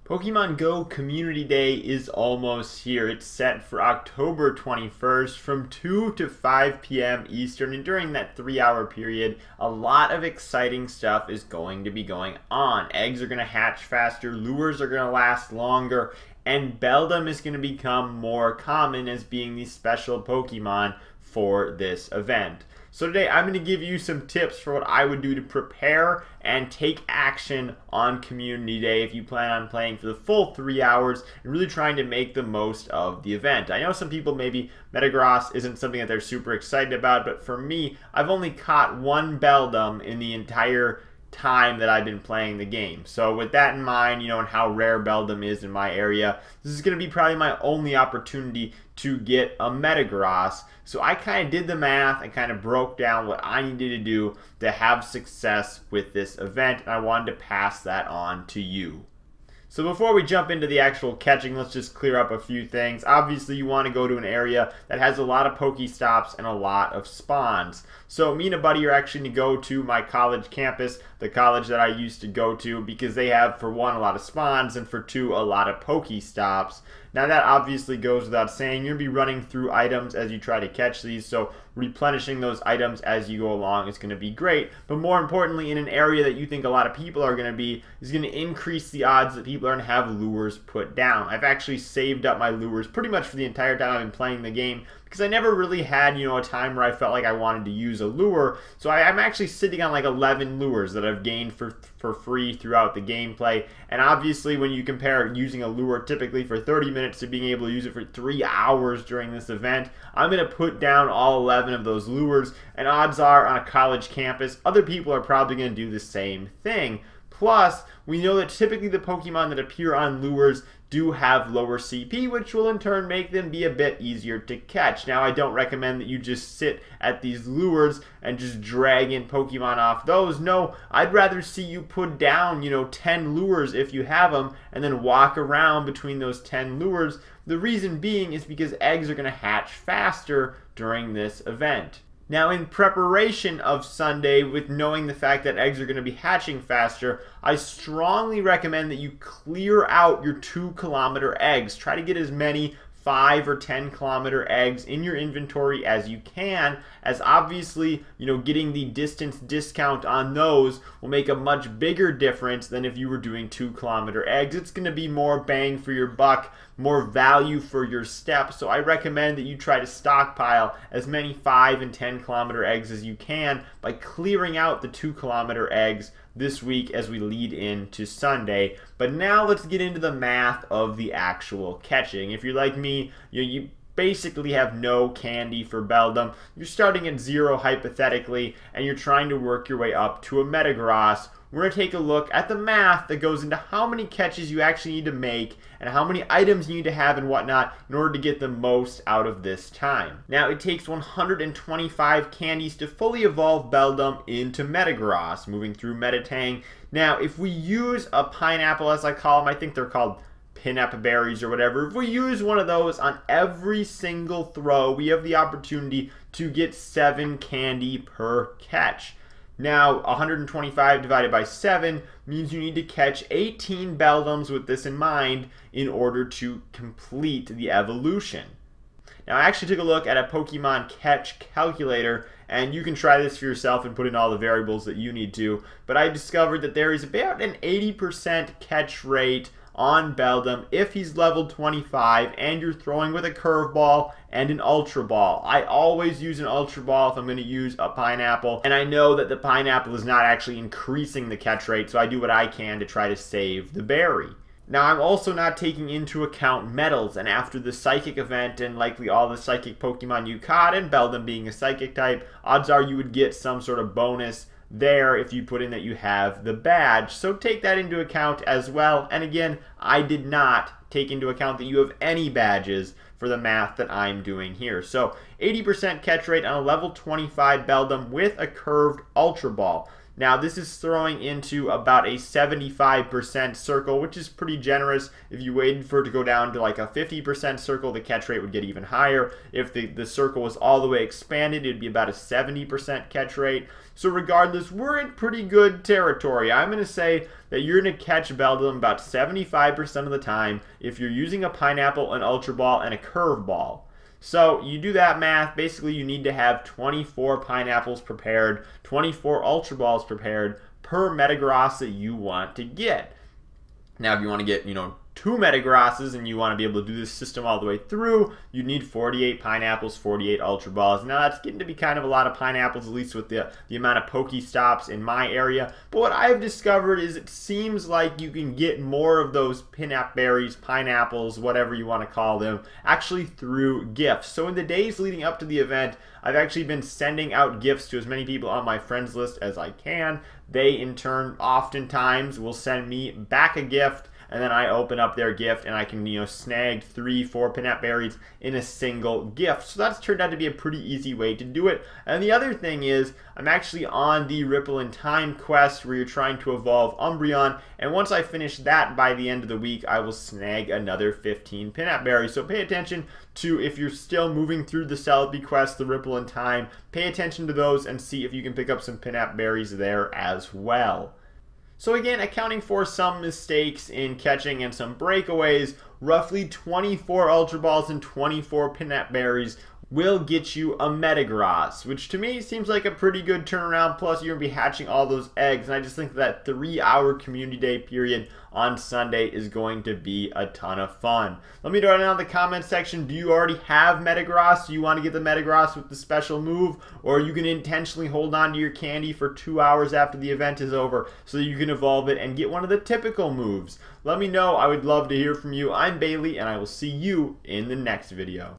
Pokemon Go Community Day is almost here. It's set for October 21st from 2 to 5 p.m. Eastern, and during that 3-hour period, a lot of exciting stuff is going to be going on. Eggs are going to hatch faster, lures are going to last longer, and Beldum is going to become more common as being the special Pokemon for this event. So today I'm going to give you some tips for what I would do to prepare and take action on Community Day if you plan on playing for the full 3 hours and really trying to make the most of the event. I know some people maybe Metagross isn't something that they're super excited about, but for me, I've only caught one Beldum in the entire time that I've been playing the game. So with that in mind, and how rare Beldum is in my area, this is going to be probably my only opportunity to get a Metagross. So I kind of did the math and kind of broke down what I needed to do to have success with this event, and I wanted to pass that on to you. So before we jump into the actual catching, let's just clear up a few things. Obviously, you want to go to an area that has a lot of Pokestops and a lot of spawns. So me and a buddy are actually going to go to my college campus, the college that I used to go to, because they have, for one, a lot of spawns, and for two, a lot of Pokestops. Now that obviously goes without saying. You're going to be running through items as you try to catch these, so replenishing those items as you go along is going to be great. But more importantly, in an area that you think a lot of people are going to be, is going to increase the odds that people are going to have lures put down. I've actually saved up my lures pretty much for the entire time I've been playing the game, because I never really had, a time where I felt like I wanted to use a lure. So I'm actually sitting on like 11 lures that I've gained for free throughout the gameplay. And obviously when you compare using a lure typically for 30 minutes to being able to use it for 3 hours during this event, I'm going to put down all 11 of those lures. And odds are on a college campus, other people are probably going to do the same thing. Plus, we know that typically the Pokemon that appear on lures do have lower CP, which will in turn make them be a bit easier to catch. Now, I don't recommend that you just sit at these lures and just drag in Pokemon off those. No, I'd rather see you put down, 10 lures if you have them, and then walk around between those 10 lures. The reason being is because eggs are going to hatch faster during this event. Now, in preparation of Sunday, with knowing the fact that eggs are going to be hatching faster, I strongly recommend that you clear out your 2-kilometer eggs. Try to get as many 5 or 10 kilometer eggs in your inventory as you can, as obviously, getting the distance discount on those will make a much bigger difference than if you were doing 2-kilometer eggs. It's going to be more bang for your buck, more value for your step. So I recommend that you try to stockpile as many 5 and 10 kilometer eggs as you can by clearing out the 2-kilometer eggs this week as we lead into Sunday. But now let's get into the math of the actual catching. If you're like me, you basically have no candy for Beldum. You're starting at 0 hypothetically, and you're trying to work your way up to a Metagross. We're going to take a look at the math that goes into how many catches you actually need to make and how many items you need to have and whatnot in order to get the most out of this time. Now, it takes 125 candies to fully evolve Beldum into Metagross, moving through Metatang. Now, if we use a pineapple, as I call them, I think they're called pineapple berries or whatever. If we use one of those on every single throw, we have the opportunity to get 7 candy per catch. Now, 125 divided by 7 means you need to catch 18 Beldums with this in mind in order to complete the evolution. Now, I actually took a look at a Pokemon catch calculator, and you can try this for yourself and put in all the variables that you need to, but I discovered that there is about an 80% catch rate on Beldum if he's leveled 25 and you're throwing with a curveball and an Ultra Ball. I always use an Ultra Ball if I'm going to use a pineapple, and I know that the pineapple is not actually increasing the catch rate, so I do what I can to try to save the berry. Now, I'm also not taking into account medals, and after the Psychic event and likely all the Psychic Pokemon you caught, and Beldum being a Psychic type, odds are you would get some sort of bonus there if you put in that you have the badge. So take that into account as well. And again, I did not take into account that you have any badges for the math that I'm doing here. So 80% catch rate on a level 25 Beldum with a curved Ultra Ball. Now this is throwing into about a 75% circle, which is pretty generous. If you waited for it to go down to like a 50% circle, the catch rate would get even higher. If the circle was all the way expanded, it'd be about a 70% catch rate. So regardless, we're in pretty good territory. I'm going to say that you're going to catch Beldum about 75% of the time if you're using a pineapple, an ultra ball, and a curve ball. So you do that math, basically you need to have 24 pineapples prepared, 24 ultra balls prepared per Metagross that you want to get. Now if you want to get, 2 Metagrosses and you want to be able to do this system all the way through, you need 48 pineapples, 48 ultra balls. Now that's getting to be kind of a lot of pineapples, at least with the amount of Pokestops in my area. But what I've discovered is it seems like you can get more of those pinup berries, pineapples, whatever you want to call them, actually through gifts. So in the days leading up to the event, I've actually been sending out gifts to as many people on my friends list as I can. They in turn oftentimes will send me back a gift, and then I open up their gift and I can, snag 3-4 pinup berries in a single gift. So that's turned out to be a pretty easy way to do it. And the other thing is, I'm actually on the Ripple in Time quest where you're trying to evolve Umbreon, and once I finish that by the end of the week, I will snag another 15 pinup berries. So pay attention to, if you're still moving through the Celebi quest, the Ripple in Time, pay attention to those and see if you can pick up some pinup berries there as well. So again, accounting for some mistakes in catching and some breakaways, roughly 24 Ultra Balls and 24 pinup berries will get you a Metagross, which to me seems like a pretty good turnaround. Plus you're going to be hatching all those eggs, and I just think that 3-hour community day period on Sunday is going to be a ton of fun. Let me know down in the comment section, do you already have Metagross? Do you want to get the Metagross with the special move, or are you going to intentionally hold on to your candy for 2 hours after the event is over so that you can evolve it and get one of the typical moves? Let me know. I would love to hear from you. I'm Bailey, and I will see you in the next video.